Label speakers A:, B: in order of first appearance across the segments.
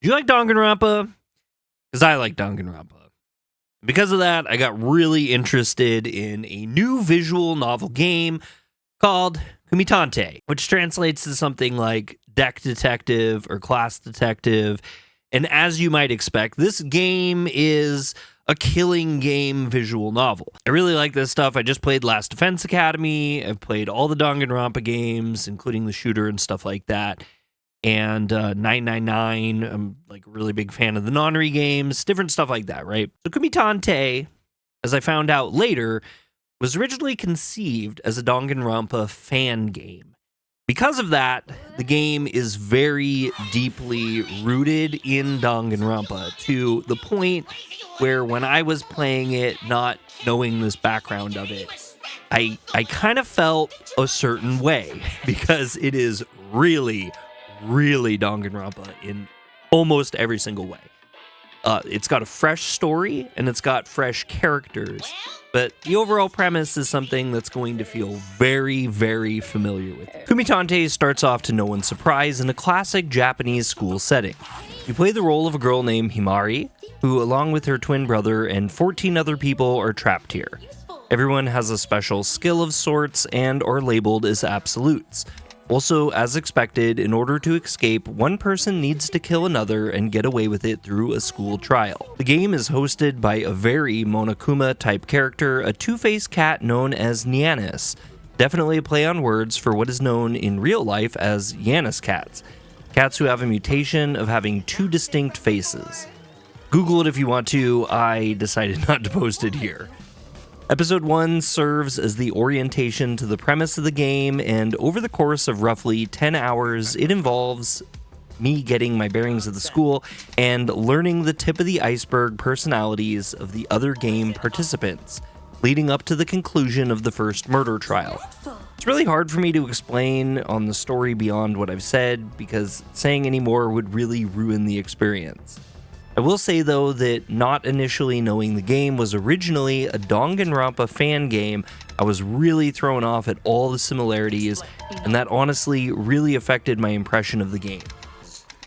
A: Do you like Danganronpa? Because I like Danganronpa. Because of that, I got really interested in a new visual novel game called Kumitantei, which translates to something like deck detective or class detective. And as you might expect, this game is a killing game visual novel. I really like this stuff. I just played Last Defense Academy. I've played all the Danganronpa games, including the shooter and stuff like that. And 999, I'm like a really big fan of the Nonary games, different stuff like that, right? So Kumitantei, as I found out later, was originally conceived as a Danganronpa fan game. Because of that, the game is very deeply rooted in Danganronpa to the point where when I was playing it, not knowing this background of it, I kind of felt a certain way because it is really Danganronpa in almost every single way. It's got a fresh story and it's got fresh characters, but the overall premise is something that's going to feel very familiar with you. Kumitantei starts off to no one's surprise in a classic Japanese school setting. You play the role of a girl named Himari, who along with her twin brother and 14 other people are trapped here. Everyone has a special skill of sorts and are labeled as absolutes. Also, as expected, in order to escape, one person needs to kill another and get away with it through a school trial. The game is hosted by a very Monokuma-type character, a two-faced cat known as Nyanis. Definitely a play on words for what is known in real life as Yanis cats. Cats who have a mutation of having two distinct faces. Google it if you want to, I decided not to post it here. Episode 1 serves as the orientation to the premise of the game, and over the course of roughly 10 hours, it involves me getting my bearings of the school and learning the tip of the iceberg personalities of the other game participants, leading up to the conclusion of the first murder trial. It's really hard for me to explain on the story beyond what I've said, because saying any more would really ruin the experience. I will say, though, that not initially knowing the game was originally a Danganronpa fan game, I was really thrown off at all the similarities, and that honestly really affected my impression of the game.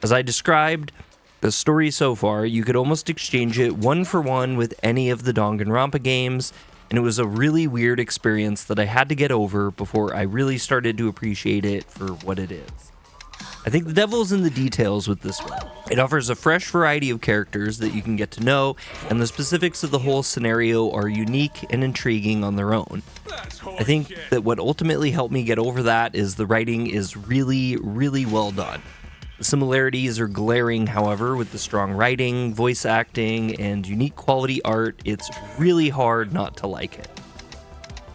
A: As I described, the story so far, you could almost exchange it one for one with any of the Danganronpa games, and it was a really weird experience that I had to get over before I really started to appreciate it for what it is. I think the devil's in the details with this one. It offers a fresh variety of characters that you can get to know, and the specifics of the whole scenario are unique and intriguing on their own. I think that what ultimately helped me get over that is the writing is really well done. The similarities are glaring, however, with the strong writing, voice acting, and unique quality art. It's really hard not to like it.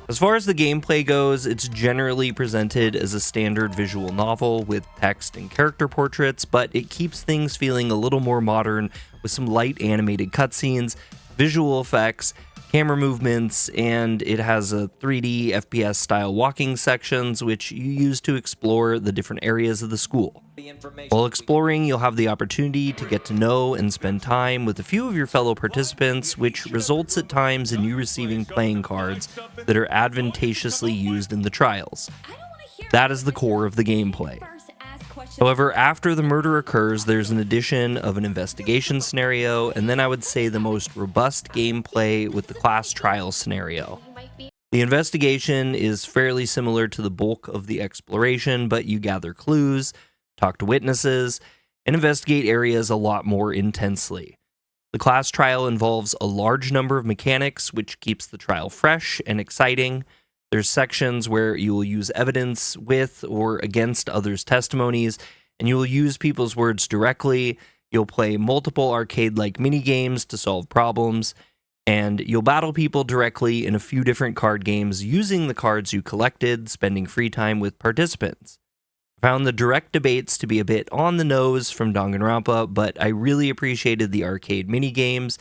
A: As far as the gameplay goes, it's generally presented as a standard visual novel with text and character portraits, but it keeps things feeling a little more modern with some light animated cutscenes, visual effects, camera movements, and it has a 3D FPS style walking sections which you use to explore the different areas of the school. While exploring, you'll have the opportunity to get to know and spend time with a few of your fellow participants, which results at times in you receiving playing cards that are advantageously used in the trials. That is the core of the gameplay. However, after the murder occurs, there's an addition of an investigation scenario, and then I would say the most robust gameplay with the class trial scenario. The investigation is fairly similar to the bulk of the exploration, but you gather clues, talk to witnesses, and investigate areas a lot more intensely. The class trial involves a large number of mechanics, which keeps the trial fresh and exciting. There's sections where you will use evidence with or against others' testimonies, and you will use people's words directly. You'll play multiple arcade-like mini-games to solve problems, and you'll battle people directly in a few different card games using the cards you collected, spending free time with participants. I found the direct debates to be a bit on the nose from Danganronpa, but I really appreciated the arcade mini-games.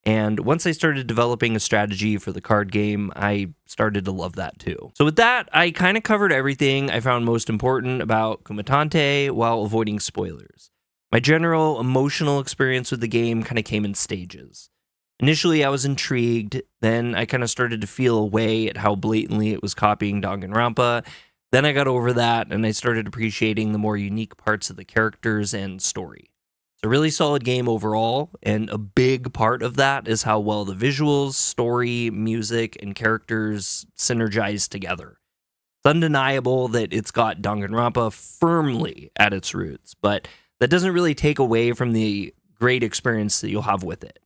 A: And once I started developing a strategy for the card game, I started to love that too. So with that, I kind of covered everything I found most important about Kumitantei while avoiding spoilers. My general emotional experience with the game kind of came in stages. Initially, I was intrigued, then I kind of started to feel away at how blatantly it was copying Danganronpa. Then I got over that, and I started appreciating the more unique parts of the characters and story. It's a really solid game overall, and a big part of that is how well the visuals, story, music, and characters synergize together. It's undeniable that it's got Danganronpa firmly at its roots, but that doesn't really take away from the great experience that you'll have with it.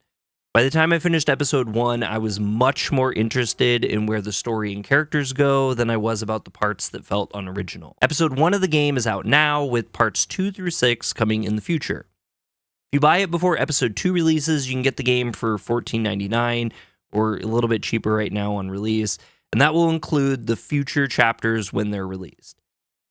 A: By the time I finished episode 1, I was much more interested in where the story and characters go than I was about the parts that felt unoriginal. Episode 1 of the game is out now, with parts 2 through 6 coming in the future. If you buy it before episode 2 releases, you can get the game for $14.99 or a little bit cheaper right now on release, and that will include the future chapters when they're released.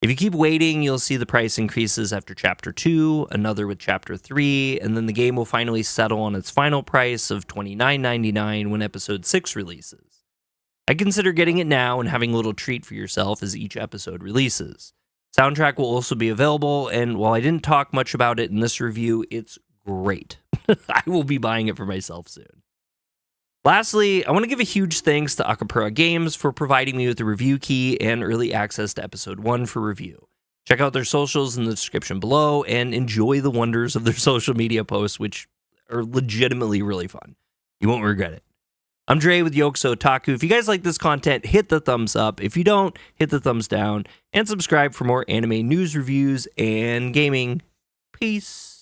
A: If you keep waiting, you'll see the price increases after Chapter 2, another with Chapter 3, and then the game will finally settle on its final price of $29.99 when Episode 6 releases. I consider getting it now and having a little treat for yourself as each episode releases. Soundtrack will also be available, and while I didn't talk much about it in this review, it's great. I will be buying it for myself soon. Lastly, I want to give a huge thanks to Akupara Games for providing me with the review key and early access to episode 1 for review. Check out their socials in the description below and enjoy the wonders of their social media posts, which are legitimately really fun. You won't regret it. I'm Dre with Yokuso Otaku. If you guys like this content, hit the thumbs up. If you don't, hit the thumbs down and subscribe for more anime news, reviews, and gaming. Peace.